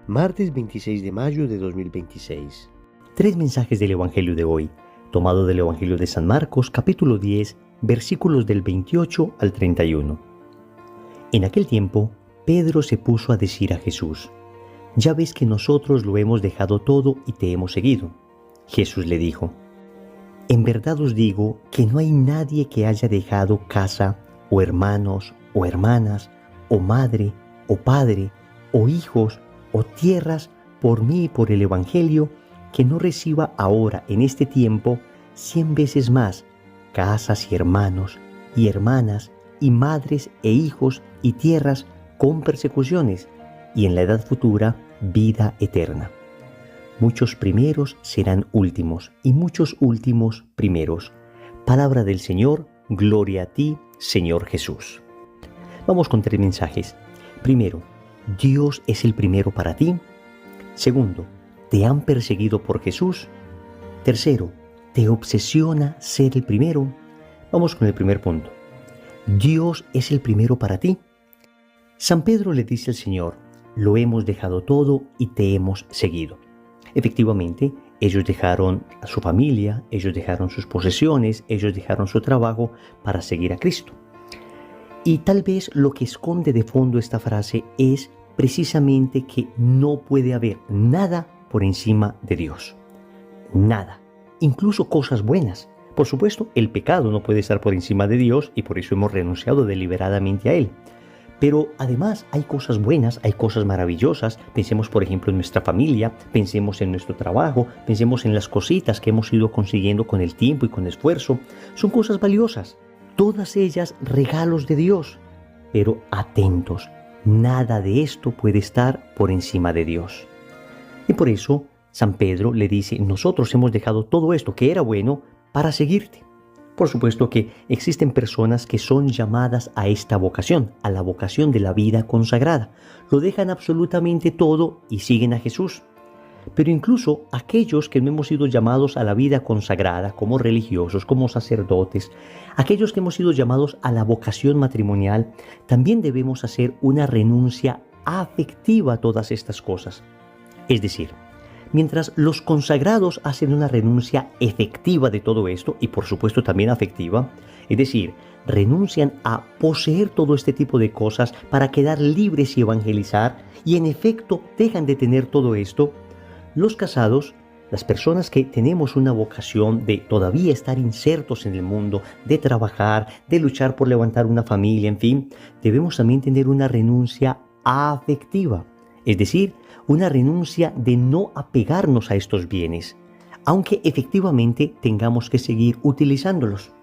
Martes 26 de mayo de 2026. Tres mensajes del Evangelio de hoy, tomado del Evangelio de San Marcos, capítulo 10, versículos del 28 al 31. En aquel tiempo, Pedro se puso a decir a Jesús: «Ya ves que nosotros lo hemos dejado todo y te hemos seguido». Jesús le dijo: «En verdad os digo que no hay nadie que haya dejado casa, o hermanos, o hermanas, o madre, o padre, o hijos, o tierras, por mí y por el Evangelio, que no reciba ahora en este tiempo 100 veces más casas y hermanos, y hermanas, y madres e hijos, y tierras con persecuciones, y en la edad futura vida eterna. Muchos primeros serán últimos, y muchos últimos primeros». Palabra del Señor, gloria a ti, Señor Jesús. Vamos con tres mensajes. Primero, ¿Dios es el primero para ti? Segundo, ¿te han perseguido por Jesús? Tercero, ¿te obsesiona ser el primero? Vamos con el primer punto. ¿Dios es el primero para ti? San Pedro le dice al Señor: «Lo hemos dejado todo y te hemos seguido». Efectivamente, ellos dejaron a su familia, ellos dejaron sus posesiones, ellos dejaron su trabajo para seguir a Cristo. Y tal vez lo que esconde de fondo esta frase es precisamente que no puede haber nada por encima de Dios. Nada. Incluso cosas buenas. Por supuesto, el pecado no puede estar por encima de Dios y por eso hemos renunciado deliberadamente a Él. Pero además hay cosas buenas, hay cosas maravillosas. Pensemos, por ejemplo, en nuestra familia, pensemos en nuestro trabajo, pensemos en las cositas que hemos ido consiguiendo con el tiempo y con esfuerzo. Son cosas valiosas. Todas ellas regalos de Dios. Pero atentos, nada de esto puede estar por encima de Dios. Y por eso San Pedro le dice: nosotros hemos dejado todo esto que era bueno para seguirte. Por supuesto que existen personas que son llamadas a esta vocación, a la vocación de la vida consagrada. Lo dejan absolutamente todo y siguen a Jesús. Pero incluso aquellos que no hemos sido llamados a la vida consagrada, como religiosos, como sacerdotes, aquellos que hemos sido llamados a la vocación matrimonial, también debemos hacer una renuncia afectiva a todas estas cosas. Es decir, mientras los consagrados hacen una renuncia efectiva de todo esto, y por supuesto también afectiva, es decir, renuncian a poseer todo este tipo de cosas para quedar libres y evangelizar, y en efecto dejan de tener todo esto, los casados, las personas que tenemos una vocación de todavía estar insertos en el mundo, de trabajar, de luchar por levantar una familia, en fin, debemos también tener una renuncia afectiva, es decir, una renuncia de no apegarnos a estos bienes, aunque efectivamente tengamos que seguir utilizándolos.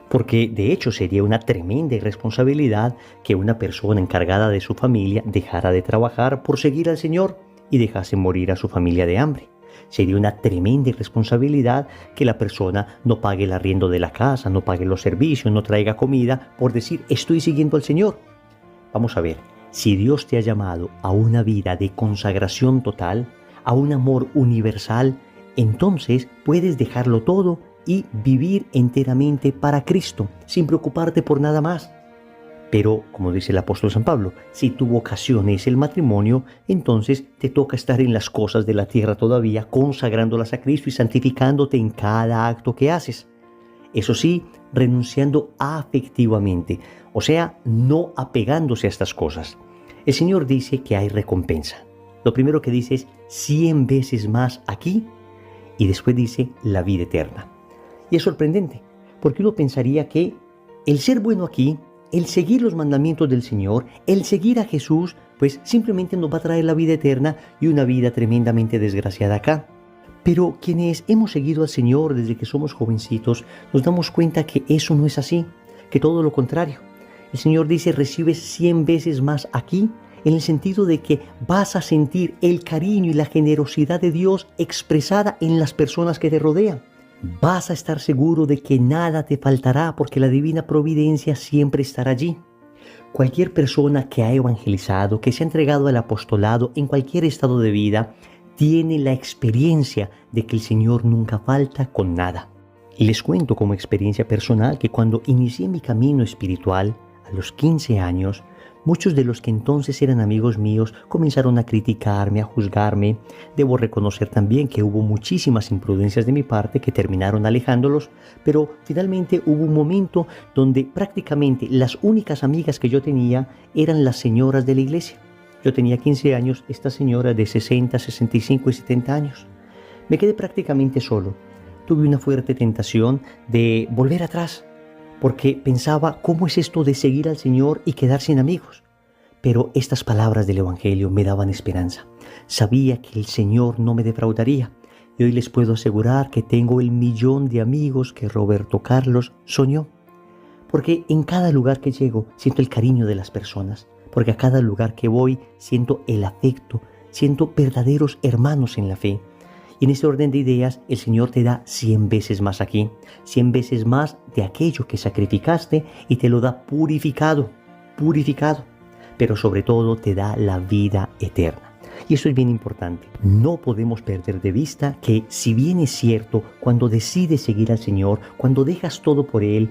Porque de hecho sería una tremenda irresponsabilidad que una persona encargada de su familia dejara de trabajar por seguir al Señor y dejase morir a su familia de hambre. Sería una tremenda irresponsabilidad que la persona no pague el arriendo de la casa, no pague los servicios, no traiga comida por decir: estoy siguiendo al Señor. Vamos a ver, si Dios te ha llamado a una vida de consagración total, a un amor universal, entonces puedes dejarlo todo y vivir enteramente para Cristo, sin preocuparte por nada más. Pero, como dice el apóstol San Pablo, si tu vocación es el matrimonio, entonces te toca estar en las cosas de la tierra todavía, consagrándolas a Cristo y santificándote en cada acto que haces. Eso sí, renunciando afectivamente, o sea, no apegándose a estas cosas. El Señor dice que hay recompensa. Lo primero que dice es 100 veces más aquí, y después dice la vida eterna. Y es sorprendente, porque uno pensaría que el ser bueno aquí, el seguir los mandamientos del Señor, el seguir a Jesús, pues simplemente nos va a traer la vida eterna y una vida tremendamente desgraciada acá. Pero quienes hemos seguido al Señor desde que somos jovencitos, nos damos cuenta que eso no es así, que todo lo contrario. El Señor dice: recibes 100 veces más aquí, en el sentido de que vas a sentir el cariño y la generosidad de Dios expresada en las personas que te rodean. Vas a estar seguro de que nada te faltará porque la divina providencia siempre estará allí. Cualquier persona que ha evangelizado, que se ha entregado al apostolado en cualquier estado de vida, tiene la experiencia de que el Señor nunca falta con nada. Y les cuento como experiencia personal que cuando inicié mi camino espiritual, a los 15 años, Muchos de los que entonces eran amigos míos comenzaron a criticarme, a juzgarme. Debo reconocer también que hubo muchísimas imprudencias de mi parte que terminaron alejándolos, pero finalmente hubo un momento donde prácticamente las únicas amigas que yo tenía eran las señoras de la iglesia. Yo tenía 15 años, esta señora de 60, 65 y 70 años. Me quedé prácticamente solo. Tuve una fuerte tentación de volver atrás, porque pensaba, ¿cómo es esto de seguir al Señor y quedar sin amigos? Pero estas palabras del Evangelio me daban esperanza. Sabía que el Señor no me defraudaría. Y hoy les puedo asegurar que tengo el 1.000.000 de amigos que Roberto Carlos soñó. Porque en cada lugar que llego siento el cariño de las personas. Porque a cada lugar que voy siento el afecto, siento verdaderos hermanos en la fe. Y en ese orden de ideas, el Señor te da 100 veces más aquí, 100 veces más de aquello que sacrificaste y te lo da purificado, pero sobre todo te da la vida eterna. Y eso es bien importante. No podemos perder de vista que si bien es cierto, cuando decides seguir al Señor, cuando dejas todo por Él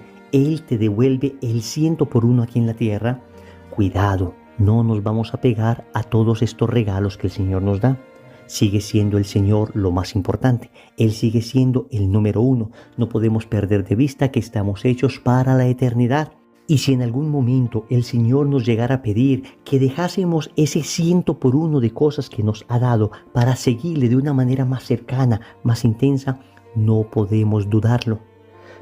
te devuelve el 100 por 1 aquí en la tierra. Cuidado, no nos vamos a pegar a todos estos regalos que el Señor nos da. Sigue siendo el Señor lo más importante. Él sigue siendo el número 1. No podemos perder de vista que estamos hechos para la eternidad. Y si en algún momento el Señor nos llegara a pedir que dejásemos ese 100 por 1 de cosas que nos ha dado para seguirle de una manera más cercana, más intensa, no podemos dudarlo.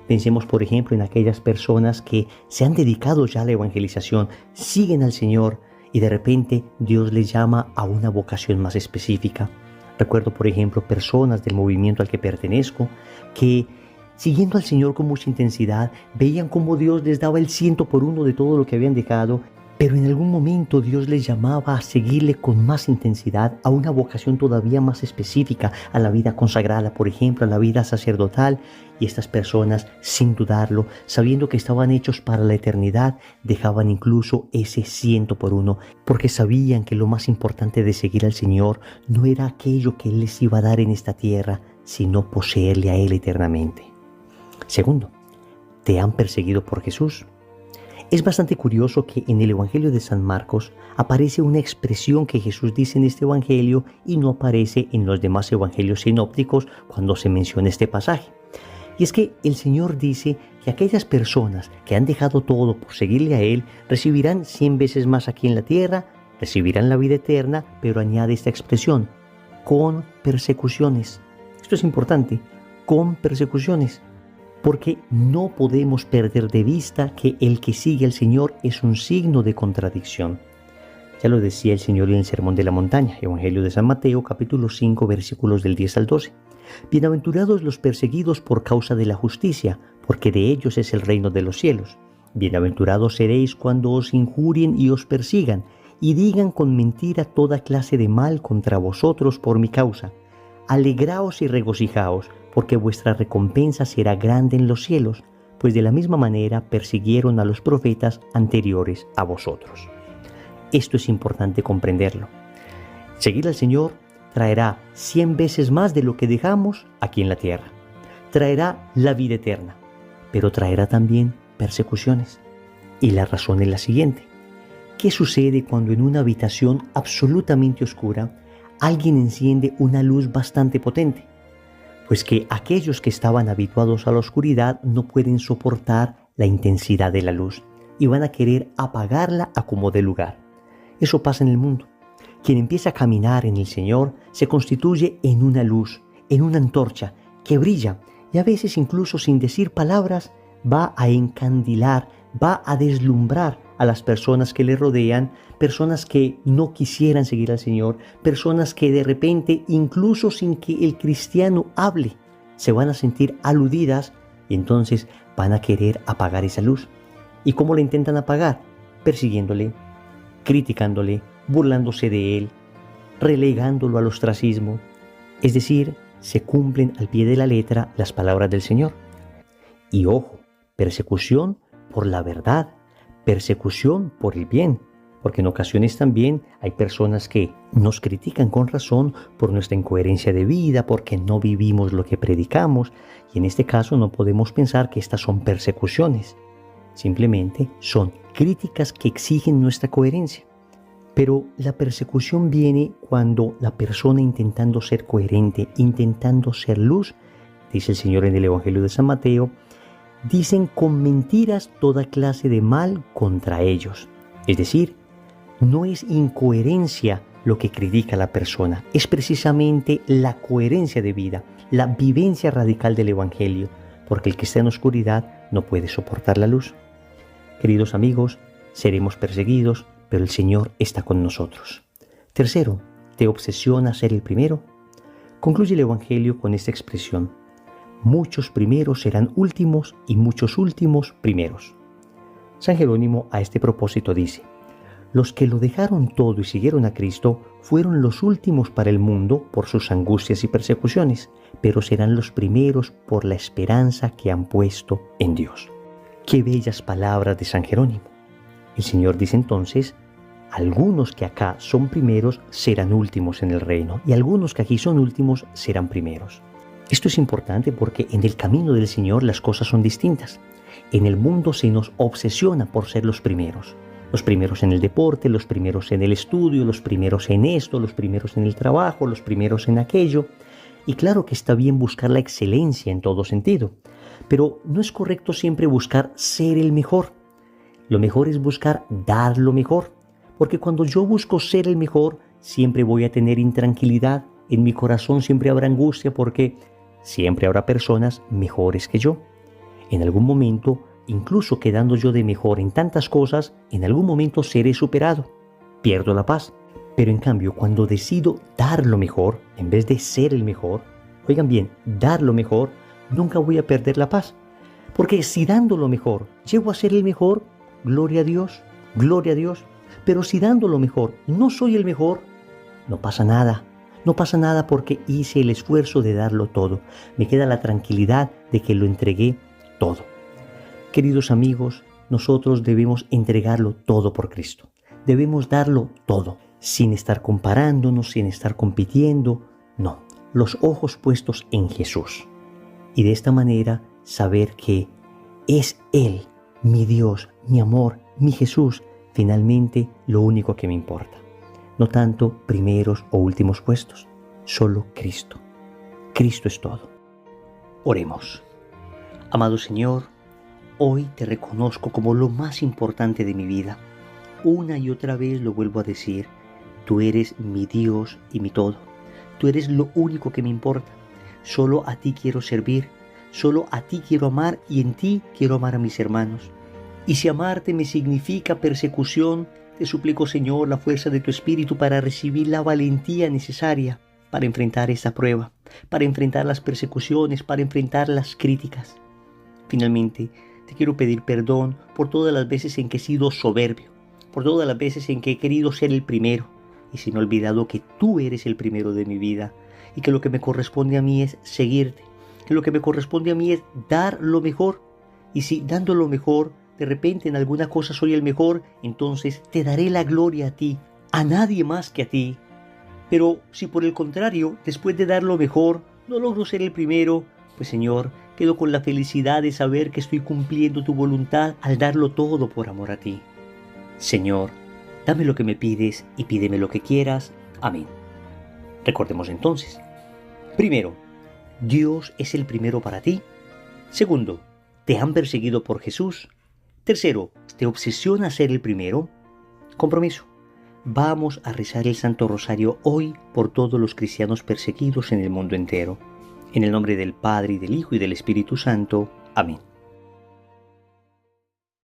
Pensemos, por ejemplo, en aquellas personas que se han dedicado ya a la evangelización, siguen al Señor, y de repente Dios les llama a una vocación más específica. Recuerdo, por ejemplo, personas del movimiento al que pertenezco que, siguiendo al Señor con mucha intensidad, veían cómo Dios les daba el 100 por 1 de todo lo que habían dejado, pero en algún momento Dios les llamaba a seguirle con más intensidad, a una vocación todavía más específica, a la vida consagrada, por ejemplo, a la vida sacerdotal. Y estas personas, sin dudarlo, sabiendo que estaban hechos para la eternidad, dejaban incluso ese 100 por 1, porque sabían que lo más importante de seguir al Señor no era aquello que Él les iba a dar en esta tierra, sino poseerle a Él eternamente. Segundo, ¿te han perseguido por Jesús? Es bastante curioso que en el Evangelio de San Marcos aparece una expresión que Jesús dice en este Evangelio y no aparece en los demás Evangelios sinópticos cuando se menciona este pasaje. Y es que el Señor dice que aquellas personas que han dejado todo por seguirle a Él recibirán 100 veces más aquí en la tierra, recibirán la vida eterna, pero añade esta expresión, con persecuciones. Esto es importante, con persecuciones. Porque no podemos perder de vista que el que sigue al Señor es un signo de contradicción. Ya lo decía el Señor en el Sermón de la Montaña, Evangelio de San Mateo, capítulo 5, versículos del 10 al 12. Bienaventurados los perseguidos por causa de la justicia, porque de ellos es el reino de los cielos. Bienaventurados seréis cuando os injurien y os persigan, y digan con mentira toda clase de mal contra vosotros por mi causa. Alegraos y regocijaos, porque vuestra recompensa será grande en los cielos, pues de la misma manera persiguieron a los profetas anteriores a vosotros. Esto es importante comprenderlo. Seguir al Señor traerá 100 veces más de lo que dejamos aquí en la tierra. Traerá la vida eterna, pero traerá también persecuciones. Y la razón es la siguiente. ¿Qué sucede cuando en una habitación absolutamente oscura alguien enciende una luz bastante potente? Pues que aquellos que estaban habituados a la oscuridad no pueden soportar la intensidad de la luz y van a querer apagarla a como dé lugar. Eso pasa en el mundo. Quien empieza a caminar en el Señor se constituye en una luz, en una antorcha que brilla y a veces incluso sin decir palabras va a encandilar, va a deslumbrar a las personas que le rodean, personas que no quisieran seguir al Señor, personas que de repente, incluso sin que el cristiano hable, se van a sentir aludidas y entonces van a querer apagar esa luz. ¿Y cómo la intentan apagar? Persiguiéndole, criticándole, burlándose de él, relegándolo al ostracismo. Es decir, se cumplen al pie de la letra las palabras del Señor. Y ojo, persecución por la verdad, persecución por el bien, porque en ocasiones también hay personas que nos critican con razón por nuestra incoherencia de vida, porque no vivimos lo que predicamos, y en este caso no podemos pensar que estas son persecuciones. Simplemente son críticas que exigen nuestra coherencia. Pero la persecución viene cuando la persona, intentando ser coherente, intentando ser luz, dice el Señor en el Evangelio de San Mateo, dicen con mentiras toda clase de mal contra ellos. Es decir, no es incoherencia lo que critica la persona, es precisamente la coherencia de vida, la vivencia radical del Evangelio, porque el que está en oscuridad no puede soportar la luz. Queridos amigos, seremos perseguidos, pero el Señor está con nosotros. Tercero, ¿te obsesiona ser el primero? Concluye el Evangelio con esta expresión: muchos primeros serán últimos y muchos últimos primeros. San Jerónimo a este propósito dice: los que lo dejaron todo y siguieron a Cristo fueron los últimos para el mundo por sus angustias y persecuciones, pero serán los primeros por la esperanza que han puesto en Dios. Qué bellas palabras de San Jerónimo. El Señor dice entonces: algunos que acá son primeros serán últimos en el reino, y algunos que aquí son últimos serán primeros. Esto es importante porque en el camino del Señor las cosas son distintas. En el mundo se nos obsesiona por ser los primeros en el deporte, los primeros en el estudio, los primeros en esto, los primeros en el trabajo, los primeros en aquello. Y claro que está bien buscar la excelencia en todo sentido, pero no es correcto siempre buscar ser el mejor. Lo mejor es buscar dar lo mejor, porque cuando yo busco ser el mejor, siempre voy a tener intranquilidad, en mi corazón siempre habrá angustia porque siempre habrá personas mejores que yo. En algún momento, incluso quedando yo de mejor en tantas cosas, en algún momento seré superado, pierdo la paz. Pero en cambio, cuando decido dar lo mejor, en vez de ser el mejor, oigan bien, dar lo mejor, nunca voy a perder la paz. Porque si dando lo mejor llego a ser el mejor, gloria a Dios, gloria a Dios. Pero si dando lo mejor no soy el mejor, no pasa nada. No pasa nada porque hice el esfuerzo de darlo todo. Me queda la tranquilidad de que lo entregué todo. Queridos amigos, nosotros debemos entregarlo todo por Cristo. Debemos darlo todo, sin estar comparándonos, sin estar compitiendo. No, los ojos puestos en Jesús. Y de esta manera saber que es Él, mi Dios, mi amor, mi Jesús, finalmente lo único que me importa. No tanto primeros o últimos puestos, solo Cristo. Cristo es todo. Oremos. Amado Señor, hoy te reconozco como lo más importante de mi vida. Una y otra vez lo vuelvo a decir: tú eres mi Dios y mi todo. Tú eres lo único que me importa. Solo a ti quiero servir, solo a ti quiero amar y en ti quiero amar a mis hermanos. Y si amarte me significa persecución, te suplico, Señor, la fuerza de tu Espíritu para recibir la valentía necesaria para enfrentar esta prueba, para enfrentar las persecuciones, para enfrentar las críticas. Finalmente, te quiero pedir perdón por todas las veces en que he sido soberbio, por todas las veces en que he querido ser el primero y se me ha olvidado que tú eres el primero de mi vida y que lo que me corresponde a mí es seguirte, que lo que me corresponde a mí es dar lo mejor. Y si dando lo mejor, de repente en alguna cosa soy el mejor, entonces te daré la gloria a ti, a nadie más que a ti. Pero si por el contrario, después de dar lo mejor, no logro ser el primero, pues Señor, quedo con la felicidad de saber que estoy cumpliendo tu voluntad al darlo todo por amor a ti. Señor, dame lo que me pides y pídeme lo que quieras. Amén. Recordemos entonces. Primero, Dios es el primero para ti. Segundo, ¿te han perseguido por Jesús? Tercero, ¿te obsesiona ser el primero? Compromiso. Vamos a rezar el Santo Rosario hoy por todos los cristianos perseguidos en el mundo entero. En el nombre del Padre, y del Hijo, y del Espíritu Santo. Amén.